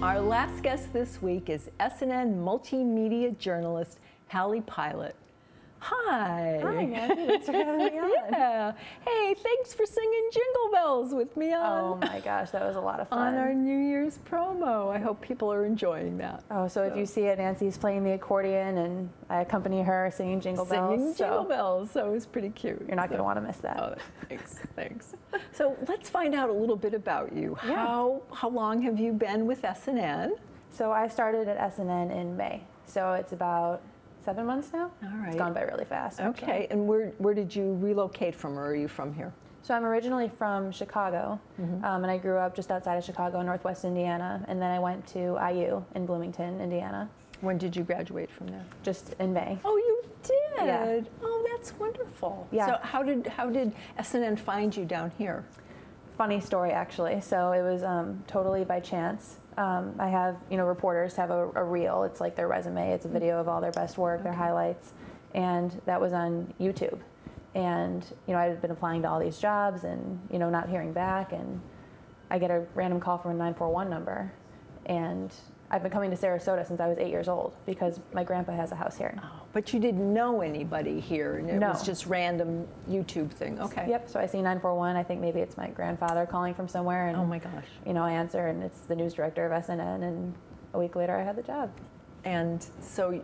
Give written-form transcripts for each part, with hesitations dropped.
Our last guest this week is SNN multimedia journalist Hallie Pilot. Hi. Hi, Nancy. Thanks for having me on. Yeah. Hey, thanks for singing Jingle Bells with me on. Oh my gosh, that was a lot of fun. On our New Year's promo. I hope people are enjoying that. Oh, so if you see it, Nancy's playing the accordion and I accompany her singing Jingle Bells. Singing Jingle Bells, so it was pretty cute. You're not going to want to miss that. Oh, thanks, thanks. So let's find out a little bit about you. Yeah. How long have you been with SNN? So I started at SNN in May, so it's about 7 months now. All right. It's gone by really fast. Okay, actually. and where did you relocate from, or are you from here? So I'm originally from Chicago, and I grew up just outside of Chicago, Northwest Indiana, and then I went to IU in Bloomington, Indiana. When did you graduate from there? Just in May. Oh, you did? Yeah. Oh, that's wonderful. Yeah. So how did SNN find you down here? Funny story, actually. So it was totally by chance. I have, reporters have a reel. It's like their resume. It's a video of all their best work, their highlights, and that was on YouTube. And I had been applying to all these jobs and not hearing back, and I get a random call from a 941 number, and I've been coming to Sarasota since I was 8 years old because my grandpa has a house here. Oh, but you didn't know anybody here, and it No. was just random YouTube thing. Okay. Yep. So I see 941. I think maybe it's my grandfather calling from somewhere, and Oh my gosh. I answer, and it's the news director of SNN, and a week later I had the job. And so do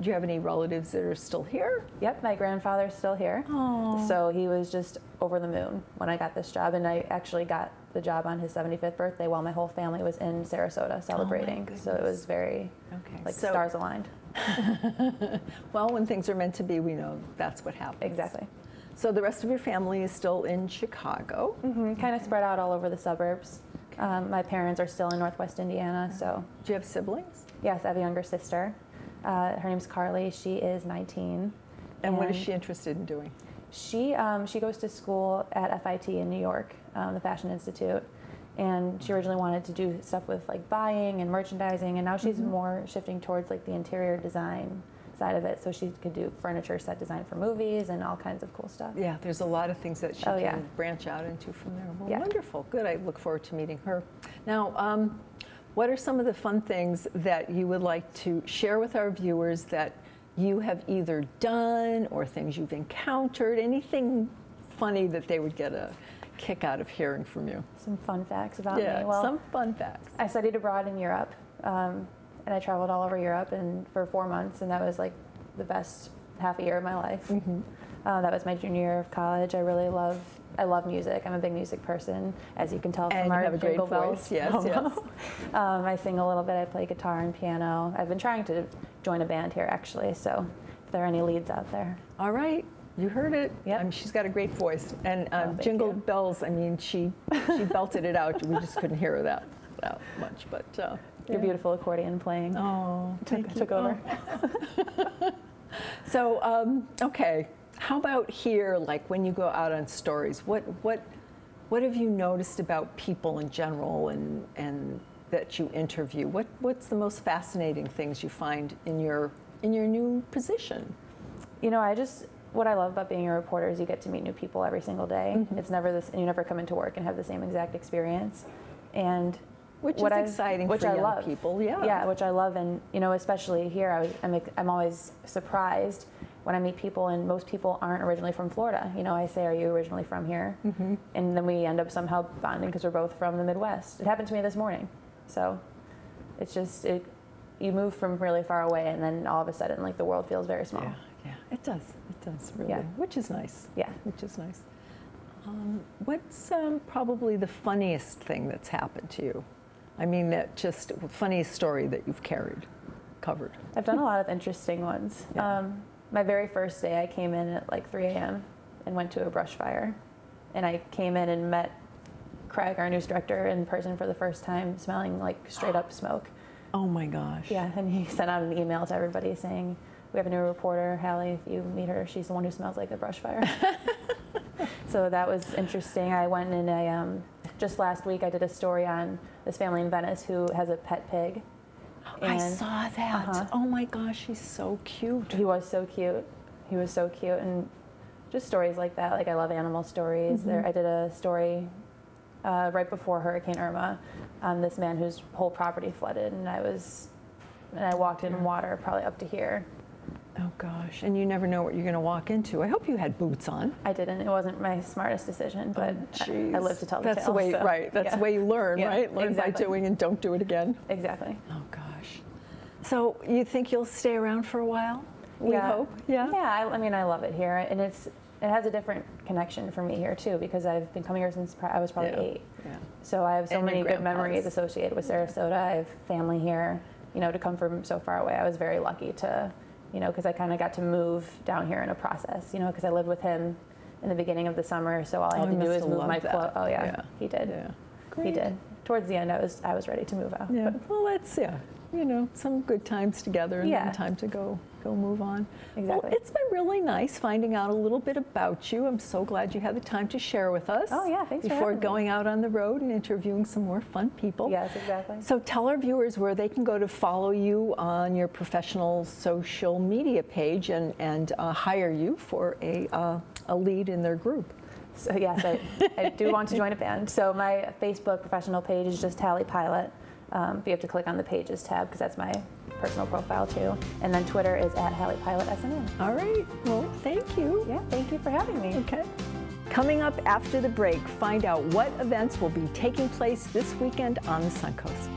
you have any relatives that are still here? Yep, my grandfather's still here. Oh. So he was just over the moon when I got this job, and I actually got the job on his 75th birthday while my whole family was in Sarasota celebrating. So it was very, stars aligned. Well, when things are meant to be, we know that's what happens. Exactly. So the rest of your family is still in Chicago? Kind of spread out all over the suburbs. My parents are still in Northwest Indiana, so. Do you have siblings? Yes, I have a younger sister. Her name's Carly. She is 19. And what is she interested in doing? She goes to school at FIT in New York, the Fashion Institute, and she originally wanted to do stuff with like buying and merchandising, and now she's more shifting towards like the interior design side of it, so she could do furniture set design for movies and all kinds of cool stuff. Yeah, there's a lot of things that she can yeah. branch out into from there. Well, Yeah. wonderful. Good. I look forward to meeting her. Now, what are some of the fun things that you would like to share with our viewers that you have either done or things you've encountered, anything funny that they would get a kick out of hearing from you? Some fun facts about Yeah, me. Well, some fun facts. I studied abroad in Europe, and I traveled all over Europe and for 4 months, and that was like the best half a year of my life. That was my junior year of college. I love music. I'm a big music person, as you can tell And from our you have a great Jingle Bells voice. Yes, promo. yes. I sing a little bit. I play guitar and piano. I've been trying to join a band here, actually, so if there are any leads out there. All right. You heard it. Yep. She's got a great voice. And thank Jingle you. Bells, I mean, she belted it out. We just couldn't hear her that much. But Your beautiful accordion playing Oh, took over. So, okay. How about here, like when you go out on stories, what have you noticed about people in general and that you interview? What's the most fascinating things you find in your new position? What I love about being a reporter is you get to meet new people every single day. It's never this, and you never come into work and have the same exact experience. And Which is exciting for young people, yeah. Yeah, which I love, and especially here, I'm always surprised when I meet people, and most people aren't originally from Florida. I say, "Are you originally from here?" And then we end up somehow bonding because we're both from the Midwest. It happened to me this morning, so it's just you move from really far away, and then all of a sudden, like the world feels very small. Yeah, it does really, Yeah. which is nice. Yeah, which is nice. What's probably the funniest thing that's happened to you? I mean, that just funniest story that you've covered. I've done a lot of interesting ones. Yeah. My very first day, I came in at like 3 a.m. and went to a brush fire. And I came in and met Craig, our news director, in person for the first time, smelling like straight up smoke. Oh my gosh. Yeah, and he sent out an email to everybody saying, "We have a new reporter, Hallie, if you meet her, she's the one who smells like a brush fire." So that was interesting. I went and just last week I did a story on this family in Venice who has a pet pig. I saw that. Oh my gosh, he's so cute. He was so cute. He was so cute, and just stories like that. Like I love animal stories. I did a story right before Hurricane Irma. This man whose whole property flooded, and I walked in water probably up to here. Oh gosh, and you never know what you're going to walk into. I hope you had boots on. I didn't. It wasn't my smartest decision, but I lived to tell the tale. That's the way, so, right? That's the way you learn, right? Learn by doing and don't do it again. Exactly. Oh gosh. So you think you'll stay around for a while? We hope. Yeah. Yeah. I mean, I love it here, and it has a different connection for me here too, because I've been coming here since I was probably 8. Yeah. So I have so many good memories associated with Sarasota. I have family here. You know, to come from so far away, I was very lucky to, you know, because I kind of got to move down here in a process, you know, because I lived with him in the beginning of the summer, so all I had to do is move my clothes. Oh yeah, he did. Yeah. Great. He did. Towards the end, I was ready to move out. Yeah. Well, that's you know, some good times together, and then time to go move on. Exactly. Well, it's been really nice finding out a little bit about you. I'm so glad you had the time to share with us. Oh yeah, thanks for having me. Before going out on the road and interviewing some more fun people. Yes, exactly. So tell our viewers where they can go to follow you on your professional social media page and hire you for a lead in their group. So yes, I do want to join a band. So my Facebook professional page is just Hallie Pilot. But you have to click on the Pages tab because that's my personal profile too. And then Twitter is @HalliePilotSNN. All right. Well, thank you. Yeah, thank you for having me. Okay. Coming up after the break, find out what events will be taking place this weekend on the Suncoast.